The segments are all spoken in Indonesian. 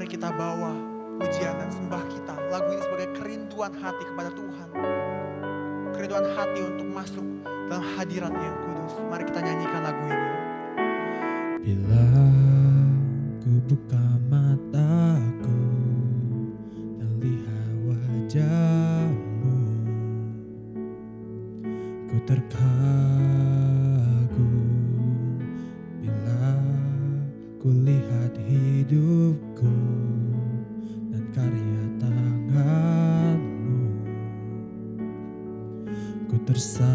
mari kita bawa pujian dan sembah kita. Lagu ini sebagai kerinduan hati kepada Tuhan. Kerinduan hati untuk masuk dalam hadirat-Nya yang kudus. Mari kita nyanyikan lagu ini. Bila ku buka mataku dan lihat wajah-Mu, ku terkagum. Bila ku lihat hidupku dan karya tangan-Mu, ku tersanjung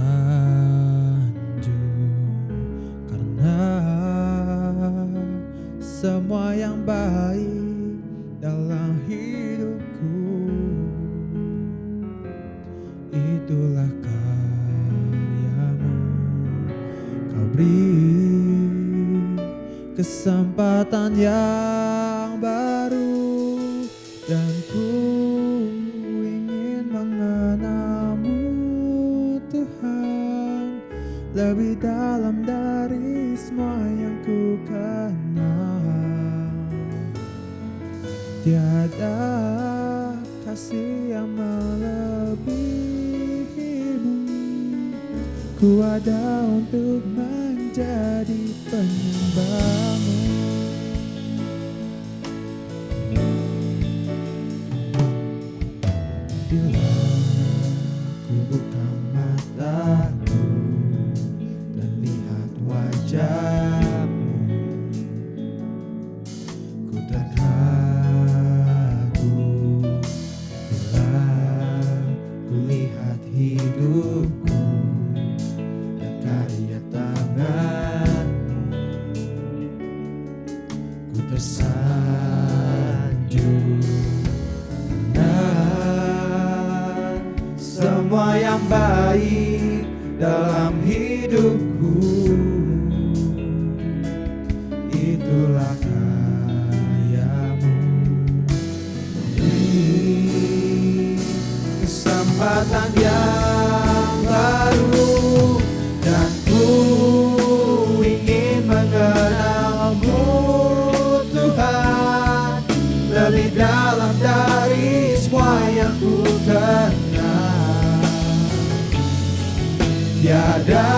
karena semua yang baik dalam hidupku itulah karya-Mu. Kau beri kesempatan yang baru dan ku ingin mengenal-Mu Tuhan, lebih dalam dari semua yang ku kenal. Tiada kasih yang melebihi-Mu. Ku ada untuk menjadi penyembah-Mu. Bila ku buka mataku dan lihat wajah-Mu, ku terkagum. Bila ku lihat hidupku dan karya tangan-Mu, ku tersanjung karena semua yang baik dalam hidupku itulah karya-Mu. Beri kesempatan yang baru dan ku ingin mengenal-Mu Tuhan, lebih dalam dari semua yang ku kenal. Tiada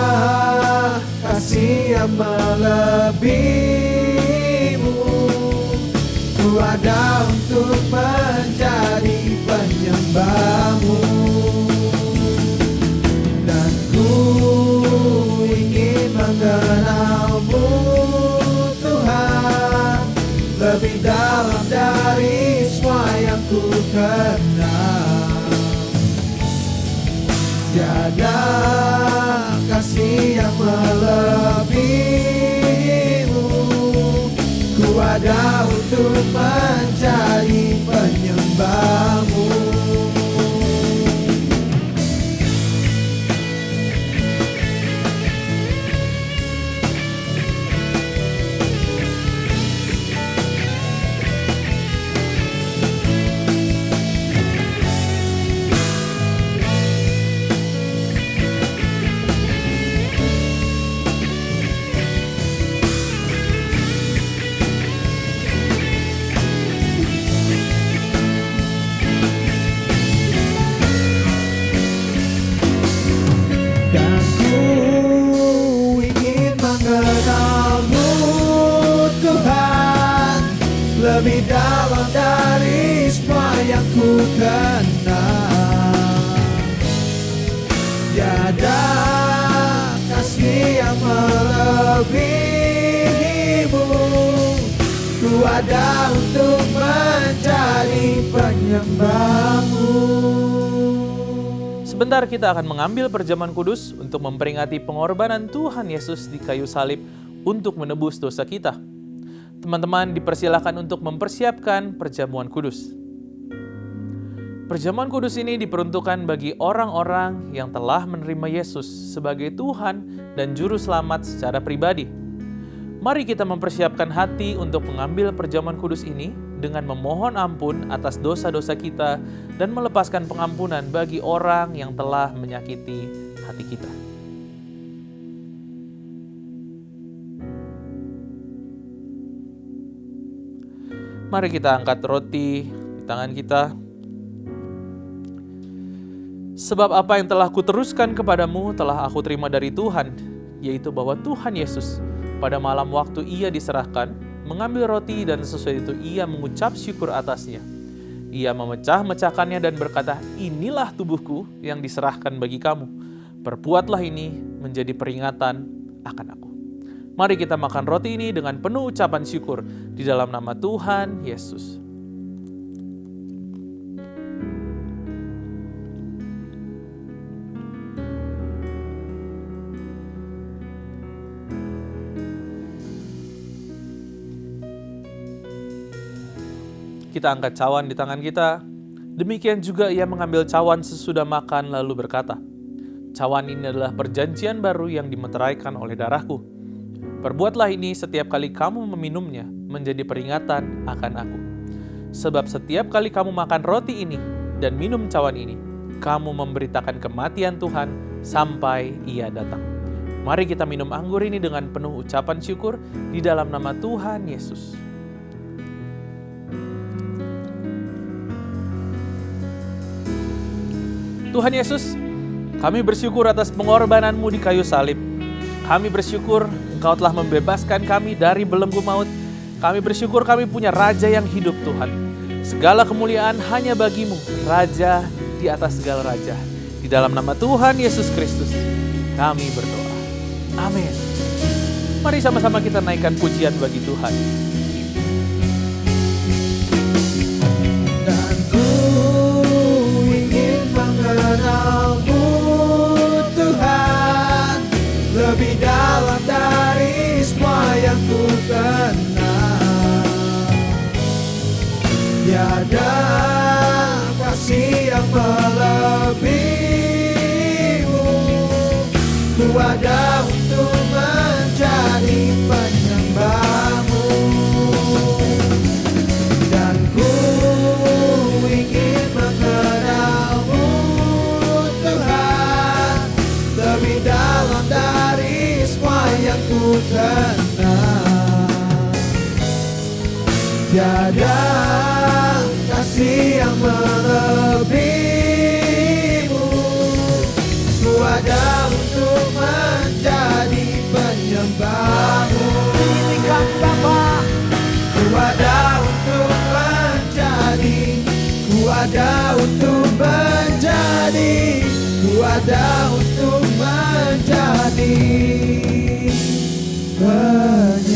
kasih yang melebihi-Mu. Ku ada untuk menjadi penyembah-Mu, dan ku ingin mengenal-Mu Tuhan, lebih dalam dari semua yang ku kenal. Tiada kasih yang melebihi-Mu. Ku ada untuk menjadi penyembah-Mu. Dan ku ingin mengenal-Mu Tuhan, lebih dalam dari semua yang ku kenal. Tiada kasih yang melebihi-Mu. Ku ada untuk menjadi penyembah-Mu. Sebentar kita akan mengambil perjamuan kudus untuk memperingati pengorbanan Tuhan Yesus di kayu salib untuk menebus dosa kita. Teman-teman dipersilakan untuk mempersiapkan perjamuan kudus. Perjamuan kudus ini diperuntukkan bagi orang-orang yang telah menerima Yesus sebagai Tuhan dan Juru Selamat secara pribadi. Mari kita mempersiapkan hati untuk mengambil perjamuan kudus ini dengan memohon ampun atas dosa-dosa kita dan melepaskan pengampunan bagi orang yang telah menyakiti hati kita. Mari kita angkat roti di tangan kita. Sebab apa yang telah kuteruskan kepadamu telah aku terima dari Tuhan, yaitu bahwa Tuhan Yesus pada malam waktu ia diserahkan, mengambil roti dan sesudah itu ia mengucap syukur atasnya. Ia memecah-mecahkannya dan berkata, inilah tubuhku yang diserahkan bagi kamu. Perbuatlah ini menjadi peringatan akan aku. Mari kita makan roti ini dengan penuh ucapan syukur di dalam nama Tuhan Yesus. Kita angkat cawan di tangan kita. Demikian juga ia mengambil cawan sesudah makan lalu berkata, cawan ini adalah perjanjian baru yang dimeteraikan oleh darahku. Perbuatlah ini setiap kali kamu meminumnya menjadi peringatan akan aku. Sebab setiap kali kamu makan roti ini dan minum cawan ini, kamu memberitakan kematian Tuhan sampai ia datang. Mari kita minum anggur ini dengan penuh ucapan syukur di dalam nama Tuhan Yesus. Tuhan Yesus, kami bersyukur atas pengorbanan-Mu di kayu salib. Kami bersyukur Engkau telah membebaskan kami dari belenggu maut. Kami bersyukur kami punya Raja yang hidup, Tuhan. Segala kemuliaan hanya bagi-Mu, Raja di atas segala raja. Di dalam nama Tuhan Yesus Kristus, kami berdoa. Amin. Mari sama-sama kita naikkan pujian bagi Tuhan. Mengenalmu Tuhan, lebih dalam dari semua yang ku kenal. Tiada kasih yang melebihimu. Ku ada untuk menjadi penyembahmu, dan ku ingin mengenalmu Tuhan, lebih dalam dari semua yang ku kenal. Tiada kasih yang melebihimu. Ku ada untuk menjadi penyembahmu. Tinggikan Bapa. Ku ada untuk menjadi, ku ada untuk menjadi, ku ada untuk menjadi penyembahmu.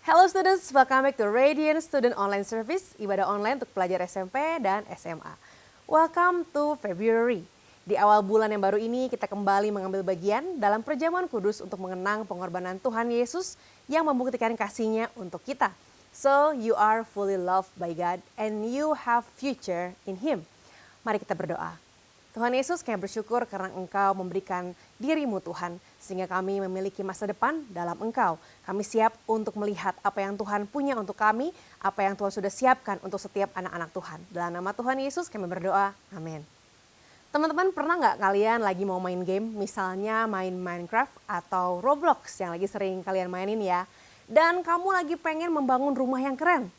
Hello students, welcome back to Radiant Student Online Service, ibadah online untuk pelajar SMP dan SMA. Welcome to February. Di awal bulan yang baru ini kita kembali mengambil bagian dalam perjamuan kudus untuk mengenang pengorbanan Tuhan Yesus yang membuktikan kasih-Nya untuk kita. So you are fully loved by God and you have future in Him. Mari kita berdoa. Tuhan Yesus, kami bersyukur karena Engkau memberikan diri-Mu Tuhan, sehingga kami memiliki masa depan dalam Engkau. Kami siap untuk melihat apa yang Tuhan punya untuk kami, apa yang Tuhan sudah siapkan untuk setiap anak-anak Tuhan. Dalam nama Tuhan Yesus kami berdoa, amin. Teman-teman, pernah nggak kalian lagi mau main game, misalnya main Minecraft atau Roblox yang lagi sering kalian mainin ya, dan kamu lagi pengen membangun rumah yang keren.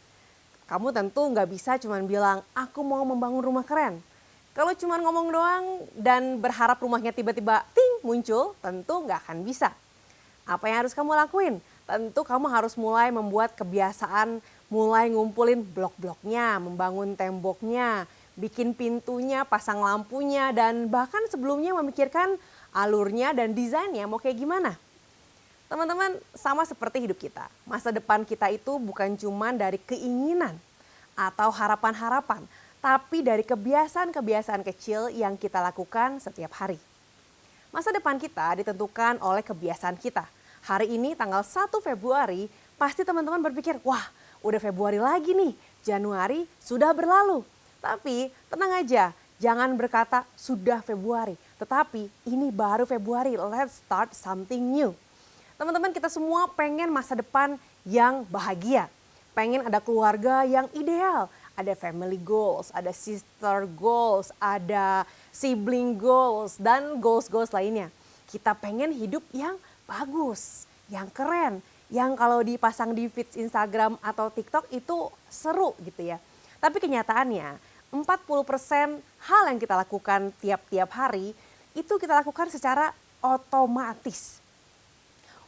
Kamu tentu nggak bisa cuma bilang, aku mau membangun rumah keren. Kalau cuma ngomong doang dan berharap rumahnya tiba-tiba ting muncul, tentu nggak akan bisa. Apa yang harus kamu lakuin? Tentu kamu harus mulai membuat kebiasaan, mulai ngumpulin blok-bloknya, membangun temboknya, bikin pintunya, pasang lampunya, dan bahkan sebelumnya memikirkan alurnya dan desainnya mau kayak gimana. Teman-teman, sama seperti hidup kita. Masa depan kita itu bukan cuma dari keinginan atau harapan-harapan, tapi dari kebiasaan-kebiasaan kecil yang kita lakukan setiap hari. Masa depan kita ditentukan oleh kebiasaan kita. Hari ini tanggal 1 Februari, pasti teman-teman berpikir, wah udah Februari lagi nih, Januari sudah berlalu. Tapi tenang aja, jangan berkata sudah Februari, tetapi ini baru Februari, let's start something new. Teman-teman, kita semua pengen masa depan yang bahagia, pengen ada keluarga yang ideal, Ada family goals, ada sister goals, ada sibling goals, dan goals-goals lainnya. Kita pengen hidup yang bagus, yang keren, yang kalau dipasang di feed Instagram atau TikTok itu seru gitu ya. Tapi kenyataannya 40% hal yang kita lakukan tiap-tiap hari itu kita lakukan secara otomatis.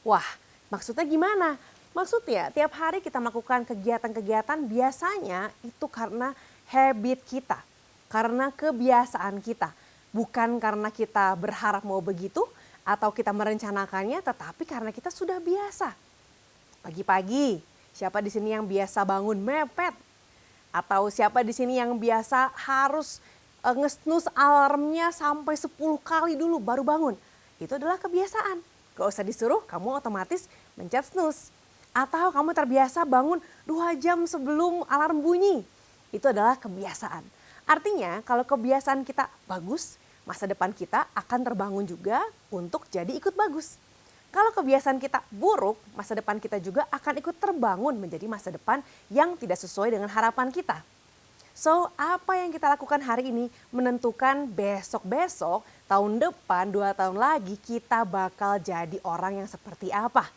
Wah, maksudnya gimana? Maksudnya tiap hari kita melakukan kegiatan-kegiatan biasanya itu karena habit kita, karena kebiasaan kita. Bukan karena kita berharap mau begitu atau kita merencanakannya, tetapi karena kita sudah biasa. Pagi-pagi, siapa di sini yang biasa bangun mepet? Atau siapa di sini yang biasa harus nge-snooze alarmnya sampai 10 kali dulu baru bangun? Itu adalah kebiasaan. Gak usah disuruh, kamu otomatis mencet snooze. Atau kamu terbiasa bangun 2 jam sebelum alarm bunyi. Itu adalah kebiasaan. Artinya kalau kebiasaan kita bagus, masa depan kita akan terbangun juga untuk jadi ikut bagus. Kalau kebiasaan kita buruk, masa depan kita juga akan ikut terbangun menjadi masa depan yang tidak sesuai dengan harapan kita. So, apa yang kita lakukan hari ini menentukan besok-besok, tahun depan, 2 tahun lagi kita bakal jadi orang yang seperti apa.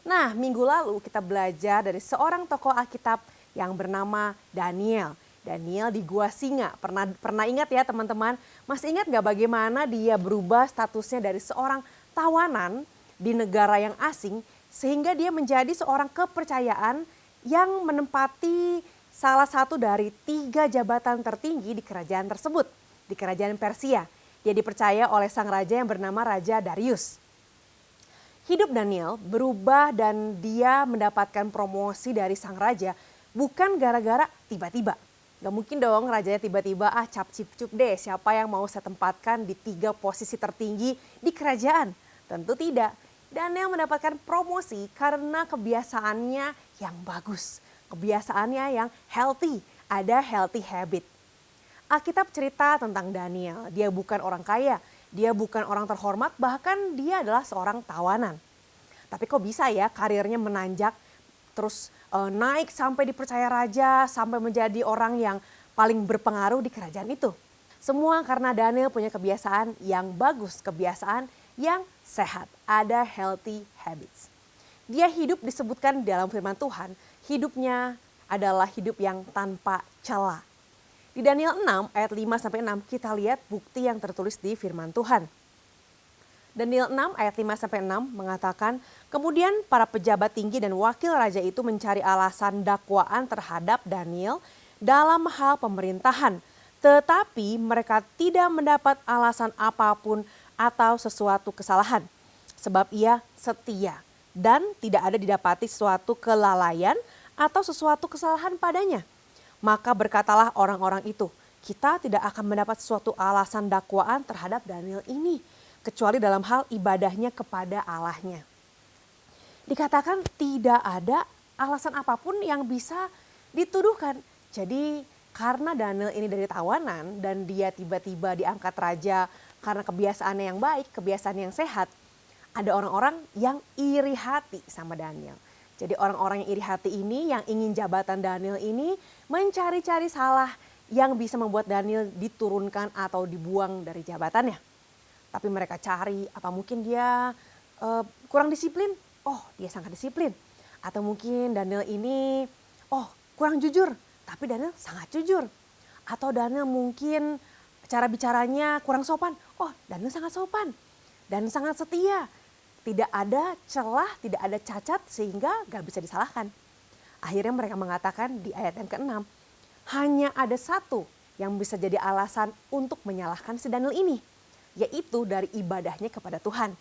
Nah, minggu lalu kita belajar dari seorang tokoh Alkitab yang bernama Daniel. Daniel di Gua Singa. Pernah ingat ya teman-teman? Masih ingat gak bagaimana dia berubah statusnya dari seorang tawanan di negara yang asing sehingga dia menjadi seorang kepercayaan yang menempati salah satu dari 3 jabatan tertinggi di kerajaan tersebut, di kerajaan Persia. Dia dipercaya oleh sang raja yang bernama Raja Darius. Hidup Daniel berubah dan dia mendapatkan promosi dari sang raja bukan gara-gara tiba-tiba. Gak mungkin dong rajanya tiba-tiba cap cip cup deh siapa yang mau saya tempatkan di 3 posisi tertinggi di kerajaan. Tentu tidak. Daniel mendapatkan promosi karena kebiasaannya yang bagus. Kebiasaannya yang healthy, ada healthy habit. Alkitab cerita tentang Daniel, dia bukan orang kaya, dia bukan orang terhormat, bahkan dia adalah seorang tawanan. Tapi kok bisa ya karirnya menanjak, terus naik sampai dipercaya raja, sampai menjadi orang yang paling berpengaruh di kerajaan itu. Semua karena Daniel punya kebiasaan yang bagus, kebiasaan yang sehat, ada healthy habits. Dia hidup disebutkan dalam firman Tuhan, hidupnya adalah hidup yang tanpa cela. Di Daniel 6 ayat 5-6 kita lihat bukti yang tertulis di firman Tuhan. Daniel 6 ayat 5-6 mengatakan, kemudian para pejabat tinggi dan wakil raja itu mencari alasan dakwaan terhadap Daniel dalam hal pemerintahan. Tetapi mereka tidak mendapat alasan apapun atau sesuatu kesalahan. Sebab ia setia dan tidak ada didapati suatu kelalaian atau sesuatu kesalahan padanya. Maka berkatalah orang-orang itu, kita tidak akan mendapat suatu alasan dakwaan terhadap Daniel ini, kecuali dalam hal ibadahnya kepada Allahnya. Dikatakan tidak ada alasan apapun yang bisa dituduhkan. Jadi karena Daniel ini dari tawanan dan dia tiba-tiba diangkat raja karena kebiasaannya yang baik, kebiasaan yang sehat, ada orang-orang yang iri hati sama Daniel. Jadi orang-orang yang iri hati ini, yang ingin jabatan Daniel ini mencari-cari salah yang bisa membuat Daniel diturunkan atau dibuang dari jabatannya. Tapi mereka cari, apa mungkin dia kurang disiplin? Oh, dia sangat disiplin. Atau mungkin Daniel ini, kurang jujur, tapi Daniel sangat jujur. Atau Daniel mungkin cara bicaranya kurang sopan. Oh, Daniel sangat sopan dan sangat setia. Tidak ada celah, tidak ada cacat sehingga gak bisa disalahkan. Akhirnya mereka mengatakan di ayat yang ke-6, hanya ada satu yang bisa jadi alasan untuk menyalahkan si Daniel ini, yaitu dari ibadahnya kepada Tuhan.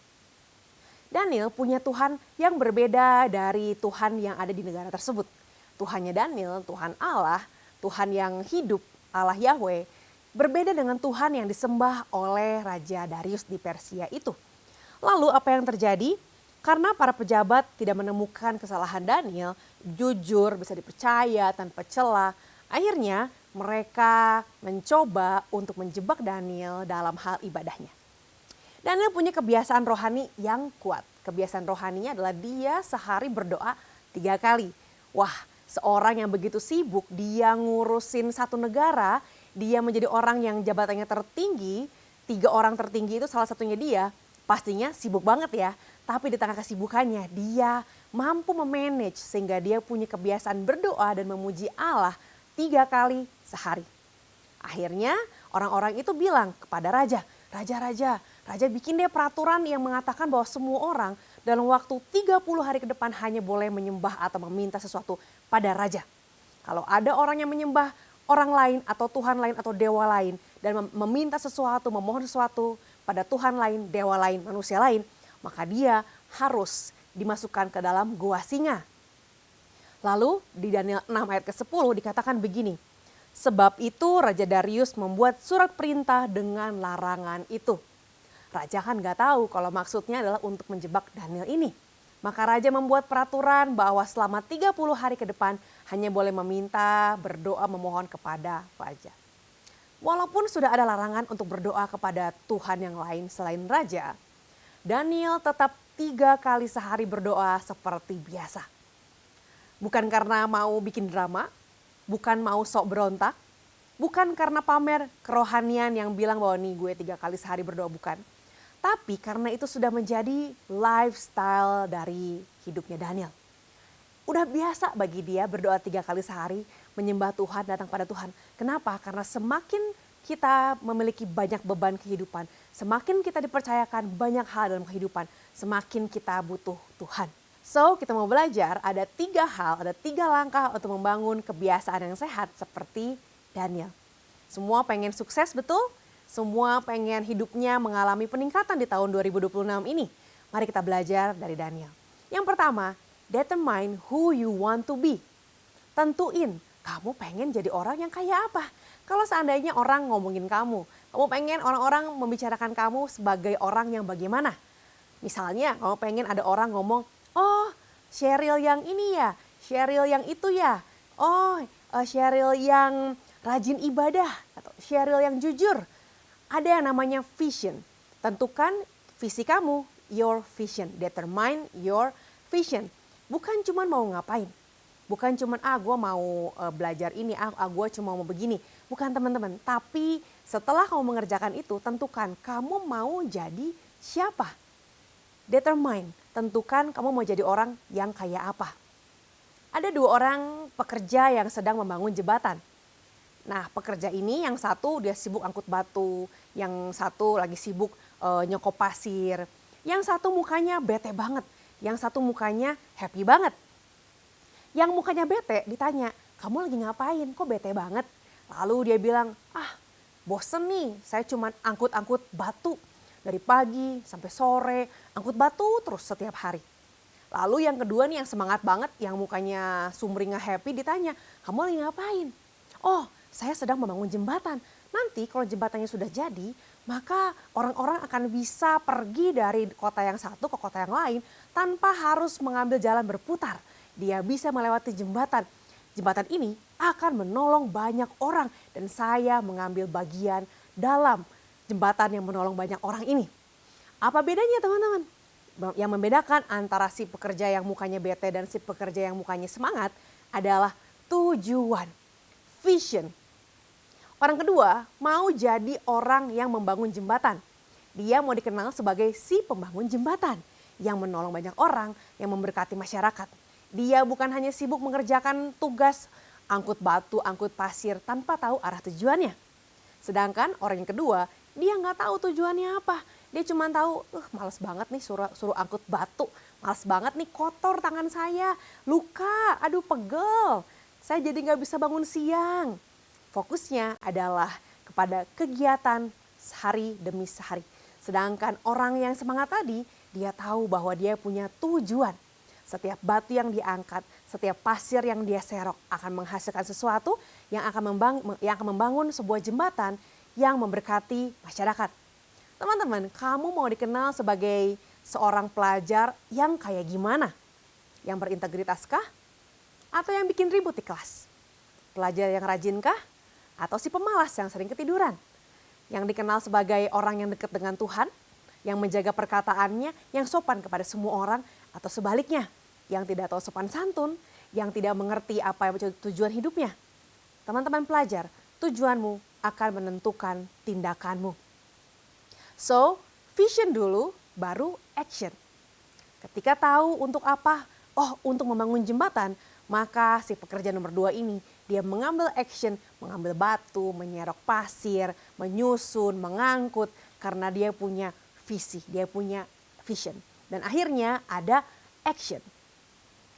Daniel punya Tuhan yang berbeda dari Tuhan yang ada di negara tersebut. Tuhannya Daniel, Tuhan Allah, Tuhan yang hidup, Allah Yahweh, berbeda dengan Tuhan yang disembah oleh Raja Darius di Persia itu. Lalu apa yang terjadi? Karena para pejabat tidak menemukan kesalahan Daniel, jujur, bisa dipercaya tanpa celah. Akhirnya mereka mencoba untuk menjebak Daniel dalam hal ibadahnya. Daniel punya kebiasaan rohani yang kuat. Kebiasaan rohaninya adalah dia sehari berdoa 3 kali. Wah, Seorang yang begitu sibuk, dia ngurusin satu negara, dia menjadi orang yang jabatannya tertinggi, 3 orang tertinggi itu salah satunya dia, pastinya sibuk banget ya. Tapi di tengah kesibukannya, dia mampu memanage sehingga dia punya kebiasaan berdoa dan memuji Allah 3 kali sehari. Akhirnya orang-orang itu bilang kepada raja, raja bikin deh peraturan yang mengatakan bahwa semua orang dalam waktu 30 hari ke depan hanya boleh menyembah atau meminta sesuatu pada raja. Kalau ada orang yang menyembah orang lain atau Tuhan lain atau dewa lain dan meminta sesuatu, memohon sesuatu pada Tuhan lain, dewa lain, manusia lain, maka dia harus dimasukkan ke dalam gua singa. Lalu di Daniel 6 ayat ke-10 dikatakan begini, sebab itu Raja Darius membuat surat perintah dengan larangan itu. Raja kan gak tahu kalau maksudnya adalah untuk menjebak Daniel ini. Maka raja membuat peraturan bahwa selama 30 hari ke depan hanya boleh meminta, berdoa, memohon kepada raja. Walaupun sudah ada larangan untuk berdoa kepada Tuhan yang lain selain raja, Daniel tetap 3 kali sehari berdoa seperti biasa. Bukan karena mau bikin drama, bukan mau sok berontak, bukan karena pamer kerohanian yang bilang bahwa nih gue 3 kali sehari berdoa, bukan. Tapi karena itu sudah menjadi lifestyle dari hidupnya Daniel. Udah biasa bagi dia berdoa 3 kali sehari, menyembah Tuhan, datang pada Tuhan. Kenapa? Karena semakin kita memiliki banyak beban kehidupan, semakin kita dipercayakan banyak hal dalam kehidupan, semakin kita butuh Tuhan. So kita mau belajar ada 3 hal, ada 3 langkah untuk membangun kebiasaan yang sehat seperti Daniel. Semua pengen sukses, betul? Semua pengen hidupnya mengalami peningkatan di tahun 2026 ini. Mari kita belajar dari Daniel. Yang pertama, determine who you want to be. Tentuin kamu pengen jadi orang yang kayak apa. Kalau seandainya orang ngomongin kamu pengen orang-orang membicarakan kamu sebagai orang yang bagaimana. Misalnya kamu pengen ada orang ngomong, oh Sheryl yang ini ya, Sheryl yang itu ya. Oh Sheryl yang rajin ibadah atau Sheryl yang jujur. Ada yang namanya vision. Tentukan visi kamu, your vision. Determine your vision. Bukan cuma mau ngapain. Bukan cuma gue mau belajar ini, gue cuma mau begini. Bukan teman-teman. Tapi setelah kamu mengerjakan itu, tentukan kamu mau jadi siapa. Determine. Tentukan kamu mau jadi orang yang kayak apa. Ada 2 orang pekerja yang sedang membangun jembatan. Nah pekerja ini yang satu dia sibuk angkut batu, yang satu lagi sibuk nyokop pasir, yang satu mukanya bete banget, yang satu mukanya happy banget. Yang mukanya bete ditanya, kamu lagi ngapain kok bete banget? Lalu dia bilang, bosen nih saya cuma angkut-angkut batu dari pagi sampai sore, angkut batu terus setiap hari. Lalu yang kedua nih yang semangat banget, yang mukanya sumringah happy ditanya, kamu lagi ngapain? Oh saya sedang membangun jembatan. Nanti kalau jembatannya sudah jadi, maka orang-orang akan bisa pergi dari kota yang satu ke kota yang lain tanpa harus mengambil jalan berputar. Dia bisa melewati jembatan. Jembatan ini akan menolong banyak orang dan saya mengambil bagian dalam jembatan yang menolong banyak orang ini. Apa bedanya teman-teman? Yang membedakan antara si pekerja yang mukanya bete dan si pekerja yang mukanya semangat adalah tujuan, vision. Orang kedua mau jadi orang yang membangun jembatan. Dia mau dikenal sebagai si pembangun jembatan yang menolong banyak orang, yang memberkati masyarakat. Dia bukan hanya sibuk mengerjakan tugas angkut batu, angkut pasir tanpa tahu arah tujuannya. Sedangkan orang yang kedua, dia nggak tahu tujuannya apa. Dia cuma tahu, males banget nih suruh angkut batu. Males banget nih kotor tangan saya, luka, aduh pegel. Saya jadi nggak bisa bangun siang. Fokusnya adalah kepada kegiatan sehari demi sehari. Sedangkan orang yang semangat tadi, dia tahu bahwa dia punya tujuan. Setiap batu yang diangkat, setiap pasir yang dia serok akan menghasilkan sesuatu yang akan membangun sebuah jembatan yang memberkati masyarakat. Teman-teman, kamu mau dikenal sebagai seorang pelajar yang kayak gimana? Yang berintegritas kah? Atau yang bikin ribut di kelas? Pelajar yang rajin kah? Atau si pemalas yang sering ketiduran? Yang dikenal sebagai orang yang dekat dengan Tuhan, yang menjaga perkataannya, yang sopan kepada semua orang, atau sebaliknya, yang tidak tahu sopan santun, yang tidak mengerti apa yang menjadi tujuan hidupnya. Teman-teman pelajar, tujuanmu akan menentukan tindakanmu. So, vision dulu, baru action. Ketika tahu untuk apa, untuk membangun jembatan, maka si pekerja nomor 2 ini, dia mengambil action, mengambil batu, menyerok pasir, menyusun, mengangkut, karena dia punya visi, dia punya vision. Dan akhirnya ada action.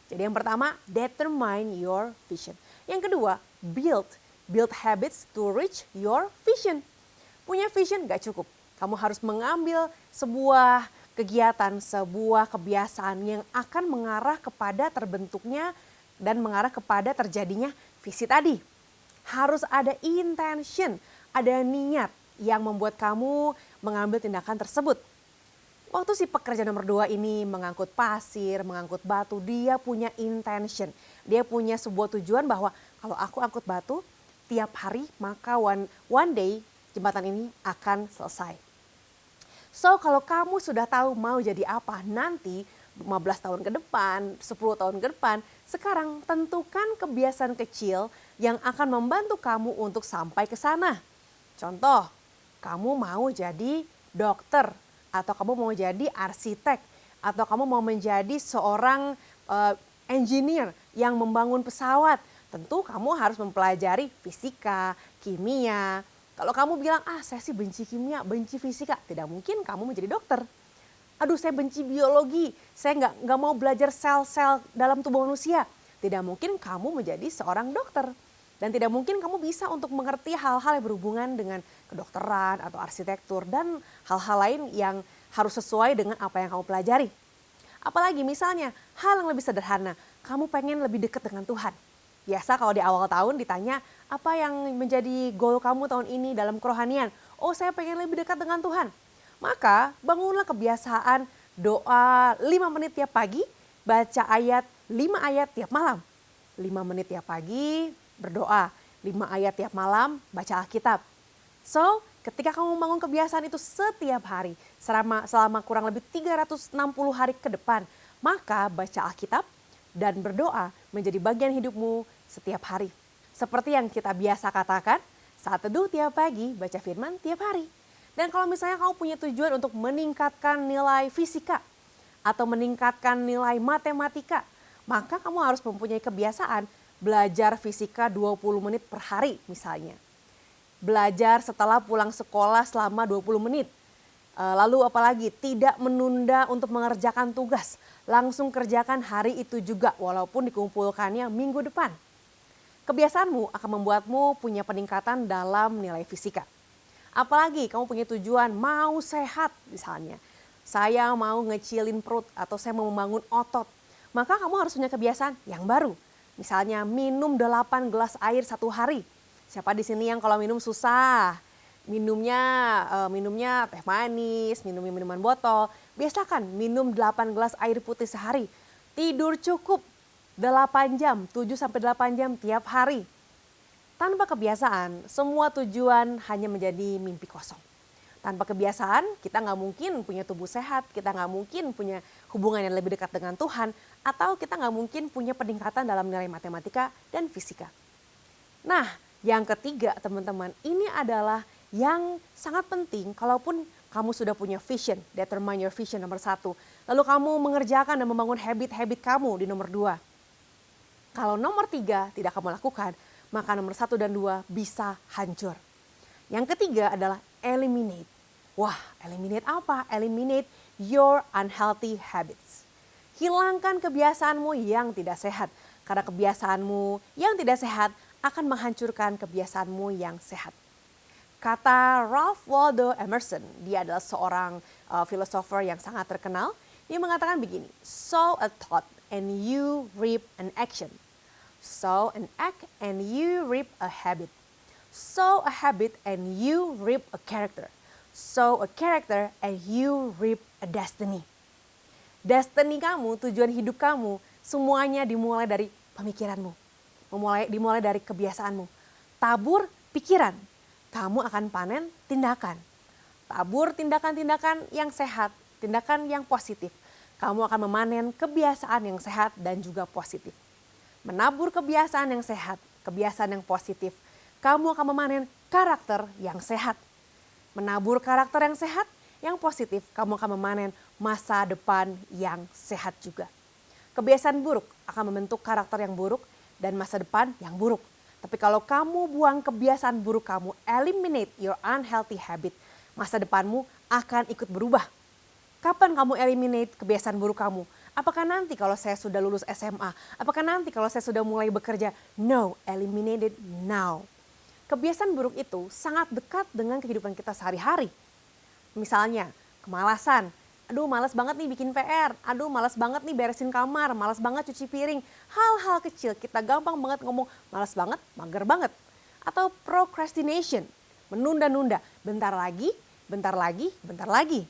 Jadi yang pertama, determine your vision. Yang kedua, build habits to reach your vision. Punya vision gak cukup. Kamu harus mengambil sebuah kegiatan, sebuah kebiasaan yang akan mengarah kepada terbentuknya dan mengarah kepada terjadinya visi tadi. Harus ada intention, ada niat yang membuat kamu mengambil tindakan tersebut. Waktu si pekerja nomor 2 ini mengangkut pasir, mengangkut batu, dia punya intention. Dia punya sebuah tujuan bahwa kalau aku angkut batu tiap hari, maka one day jembatan ini akan selesai. So kalau kamu sudah tahu mau jadi apa nanti 15 tahun ke depan, 10 tahun ke depan, sekarang tentukan kebiasaan kecil yang akan membantu kamu untuk sampai ke sana. Contoh, kamu mau jadi dokter, atau kamu mau jadi arsitek, atau kamu mau menjadi seorang engineer yang membangun pesawat. Tentu kamu harus mempelajari fisika, kimia. Kalau kamu bilang, saya sih benci kimia, benci fisika, tidak mungkin kamu menjadi dokter. Aduh, saya benci biologi, saya nggak mau belajar sel-sel dalam tubuh manusia. Tidak mungkin kamu menjadi seorang dokter. Dan tidak mungkin kamu bisa untuk mengerti hal-hal yang berhubungan dengan kedokteran atau arsitektur dan hal-hal lain yang harus sesuai dengan apa yang kamu pelajari. Apalagi misalnya hal yang lebih sederhana, kamu pengen lebih dekat dengan Tuhan. Biasa kalau di awal tahun ditanya, apa yang menjadi goal kamu tahun ini dalam kerohanian? Saya pengen lebih dekat dengan Tuhan. Maka bangunlah kebiasaan doa 5 menit tiap pagi, baca 5 ayat tiap malam. 5 menit tiap pagi berdoa, 5 ayat tiap malam baca Alkitab. So, ketika kamu membangun kebiasaan itu setiap hari, selama kurang lebih 360 hari ke depan, maka baca Alkitab dan berdoa menjadi bagian hidupmu setiap hari. Seperti yang kita biasa katakan, saat teduh tiap pagi, baca firman tiap hari. Dan kalau misalnya kamu punya tujuan untuk meningkatkan nilai fisika atau meningkatkan nilai matematika, maka kamu harus mempunyai kebiasaan belajar fisika 20 menit per hari misalnya. Belajar setelah pulang sekolah selama 20 menit. Lalu apalagi tidak menunda untuk mengerjakan tugas. Langsung kerjakan hari itu juga walaupun dikumpulkannya minggu depan. Kebiasaanmu akan membuatmu punya peningkatan dalam nilai fisika. Apalagi kamu punya tujuan mau sehat misalnya. Saya mau ngecilin perut atau saya mau membangun otot. Maka kamu harus punya kebiasaan yang baru. Misalnya minum 8 gelas air 1 hari. Siapa di sini yang kalau minum susah? Minumnya teh manis, minumnya minuman botol. Biasakan minum 8 gelas air putih sehari. Tidur cukup 8 jam, 7-8 jam tiap hari. Tanpa kebiasaan, semua tujuan hanya menjadi mimpi kosong. Tanpa kebiasaan, kita nggak mungkin punya tubuh sehat, kita nggak mungkin punya hubungan yang lebih dekat dengan Tuhan, atau kita nggak mungkin punya peningkatan dalam nilai matematika dan fisika. Nah, yang ketiga teman-teman, ini adalah yang sangat penting kalaupun kamu sudah punya vision, determine your vision nomor 1. Lalu kamu mengerjakan dan membangun habit-habit kamu di nomor 2. Kalau nomor 3 tidak kamu lakukan, maka nomor 1 dan 2 bisa hancur. Yang ketiga adalah eliminate. Wah, eliminate apa? Eliminate your unhealthy habits. Hilangkan kebiasaanmu yang tidak sehat. Karena kebiasaanmu yang tidak sehat akan menghancurkan kebiasaanmu yang sehat. Kata Ralph Waldo Emerson, dia adalah seorang filosofer yang sangat terkenal. Dia mengatakan begini, sow a thought and you reap an action. Sow an act and you reap a habit. Sow a habit and you reap a character. Sow a character and you reap a destiny. Destiny kamu, tujuan hidup kamu, semuanya dimulai dari pemikiranmu. Dimulai dari kebiasaanmu. Tabur pikiran, kamu akan panen tindakan. Tabur tindakan-tindakan yang sehat, tindakan yang positif. Kamu akan memanen kebiasaan yang sehat dan juga positif. menabur kebiasaan yang sehat, kebiasaan yang positif, kamu akan memanen karakter yang sehat. Menabur karakter yang sehat, yang positif, kamu akan memanen masa depan yang sehat juga. Kebiasaan buruk akan membentuk karakter yang buruk dan masa depan yang buruk. Tapi kalau kamu buang kebiasaan buruk kamu, eliminate your unhealthy habit, masa depanmu akan ikut berubah. Kapan kamu eliminate kebiasaan buruk kamu? Apakah nanti kalau saya sudah lulus SMA? Apakah nanti kalau saya sudah mulai bekerja? No, eliminate it now. Kebiasaan buruk itu sangat dekat dengan kehidupan kita sehari-hari. Misalnya, kemalasan. Aduh, malas banget nih bikin PR. Aduh, malas banget nih beresin kamar. Malas banget cuci piring. Hal-hal kecil kita gampang banget ngomong malas banget, mager banget. Atau procrastination, menunda-nunda. Bentar lagi, bentar lagi, bentar lagi.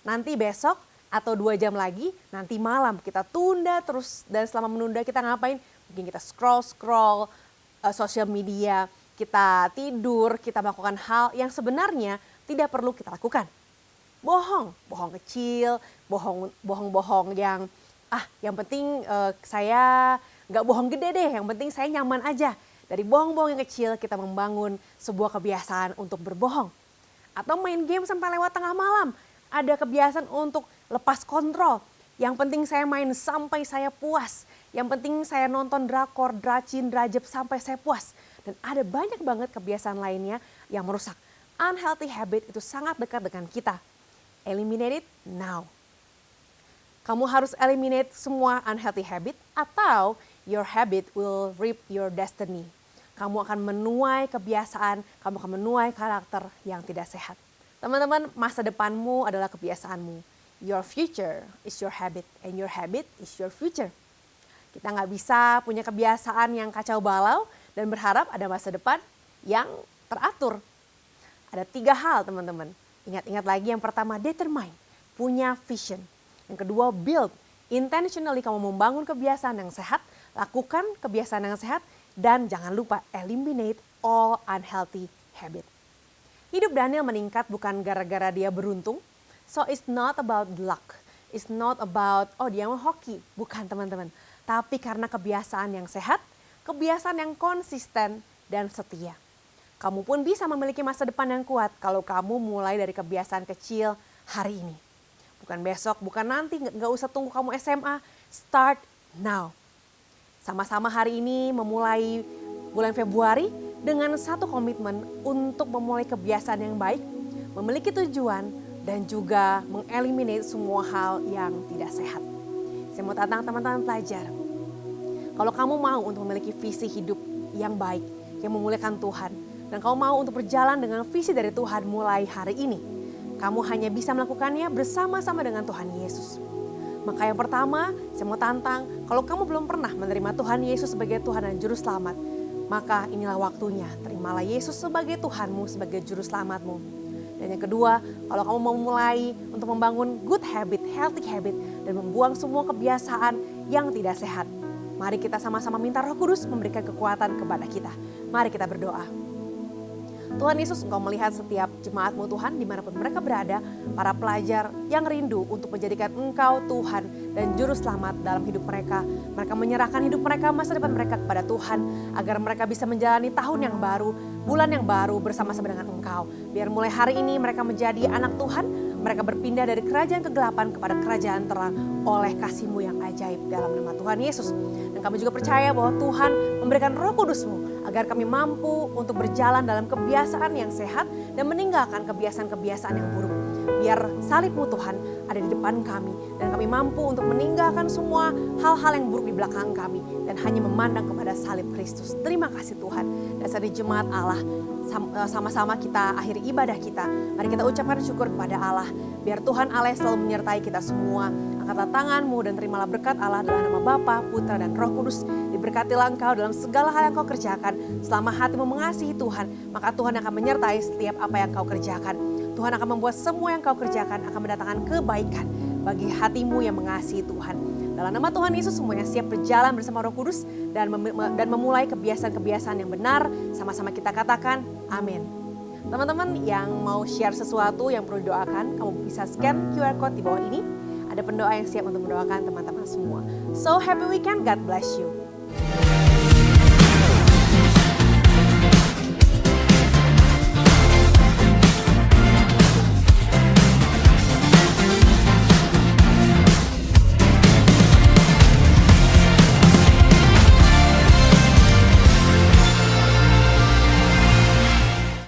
Nanti besok atau 2 jam lagi, nanti malam kita tunda terus. Dan selama menunda kita ngapain? Mungkin kita scroll sosial media, kita tidur, kita melakukan hal yang sebenarnya tidak perlu kita lakukan. Bohong kecil, bohong yang yang penting saya nggak bohong gede deh, yang penting saya nyaman aja. Dari bohong-bohong yang kecil kita membangun sebuah kebiasaan untuk berbohong. Atau main game sampai lewat tengah malam. Ada kebiasaan untuk lepas kontrol. Yang penting saya main sampai saya puas. Yang penting saya nonton drakor, dracin, drajep sampai saya puas. Dan ada banyak banget kebiasaan lainnya yang merusak. Unhealthy habit itu sangat dekat dengan kita. Eliminate it now. Kamu harus eliminate semua unhealthy habit atau your habit will reap your destiny. Kamu akan menuai kebiasaan, kamu akan menuai karakter yang tidak sehat. Teman-teman, masa depanmu adalah kebiasaanmu. Your future is your habit and your habit is your future. Kita nggak bisa punya kebiasaan yang kacau balau dan berharap ada masa depan yang teratur. Ada 3 hal teman-teman. Ingat-ingat lagi, yang pertama determine, punya vision. Yang kedua build, intentionally kamu membangun kebiasaan yang sehat, lakukan kebiasaan yang sehat, dan jangan lupa eliminate all unhealthy habit. Hidup Daniel meningkat bukan gara-gara dia beruntung. So it's not about luck. It's not about, dia mau hoki. Bukan teman-teman. Tapi karena kebiasaan yang sehat, kebiasaan yang konsisten dan setia. Kamu pun bisa memiliki masa depan yang kuat kalau kamu mulai dari kebiasaan kecil hari ini. Bukan besok, bukan nanti, nggak usah tunggu kamu SMA. Start now. Sama-sama hari ini memulai bulan Februari dengan satu komitmen untuk memulai kebiasaan yang baik, memiliki tujuan, dan juga mengeliminate semua hal yang tidak sehat. Saya mau tantang teman-teman pelajar. Kalau kamu mau untuk memiliki visi hidup yang baik, yang memuliakan Tuhan, dan kamu mau untuk berjalan dengan visi dari Tuhan mulai hari ini, kamu hanya bisa melakukannya bersama-sama dengan Tuhan Yesus. Maka yang pertama, saya mau tantang, kalau kamu belum pernah menerima Tuhan Yesus sebagai Tuhan dan Juru Selamat, maka inilah waktunya, terimalah Yesus sebagai Tuhanmu, sebagai Juru Selamatmu. Dan yang kedua, kalau kamu mau mulai untuk membangun good habit, healthy habit, dan membuang semua kebiasaan yang tidak sehat, mari kita sama-sama minta Roh Kudus memberikan kekuatan kepada kita. Mari kita berdoa. Tuhan Yesus, Engkau melihat setiap jemaat-Mu Tuhan dimanapun mereka berada, para pelajar yang rindu untuk menjadikan Engkau Tuhan dan Juru Selamat dalam hidup mereka. Mereka menyerahkan hidup mereka, masa depan mereka kepada Tuhan, agar mereka bisa menjalani tahun yang baru, bulan yang baru bersama-sama dengan Engkau. Biar mulai hari ini mereka menjadi anak Tuhan, mereka berpindah dari kerajaan kegelapan kepada kerajaan terang oleh kasih-Mu yang ajaib dalam nama Tuhan Yesus. Dan kami juga percaya bahwa Tuhan memberikan Roh Kudus-Mu agar kami mampu untuk berjalan dalam kebiasaan yang sehat dan meninggalkan kebiasaan-kebiasaan yang buruk. Biar salib-Mu Tuhan ada di depan kami dan kami mampu untuk meninggalkan semua hal-hal yang buruk di belakang kami dan hanya memandang kepada salib Kristus. Terima kasih Tuhan. Dan saat ini jemaat Allah, sama-sama kita akhiri ibadah kita. Mari kita ucapkan syukur kepada Allah. Biar Tuhan Allah selalu menyertai kita semua. Angkatlah tanganmu dan terimalah berkat Allah dalam nama Bapa, Putra, dan Roh Kudus. Diberkatilah engkau dalam segala hal yang kau kerjakan. Selama hatimu mengasihi Tuhan, maka Tuhan akan menyertai setiap apa yang kau kerjakan. Tuhan akan membuat semua yang kau kerjakan akan mendatangkan kebaikan bagi hatimu yang mengasihi Tuhan. Dalam nama Tuhan Yesus, semuanya siap berjalan bersama Roh Kudus dan memulai kebiasaan-kebiasaan yang benar. Sama-sama kita katakan amin. Teman-teman yang mau share sesuatu yang perlu didoakan, kamu bisa scan QR code di bawah ini. Ada pendoa yang siap untuk mendoakan teman-teman semua. So happy weekend, God bless you. Tuhan.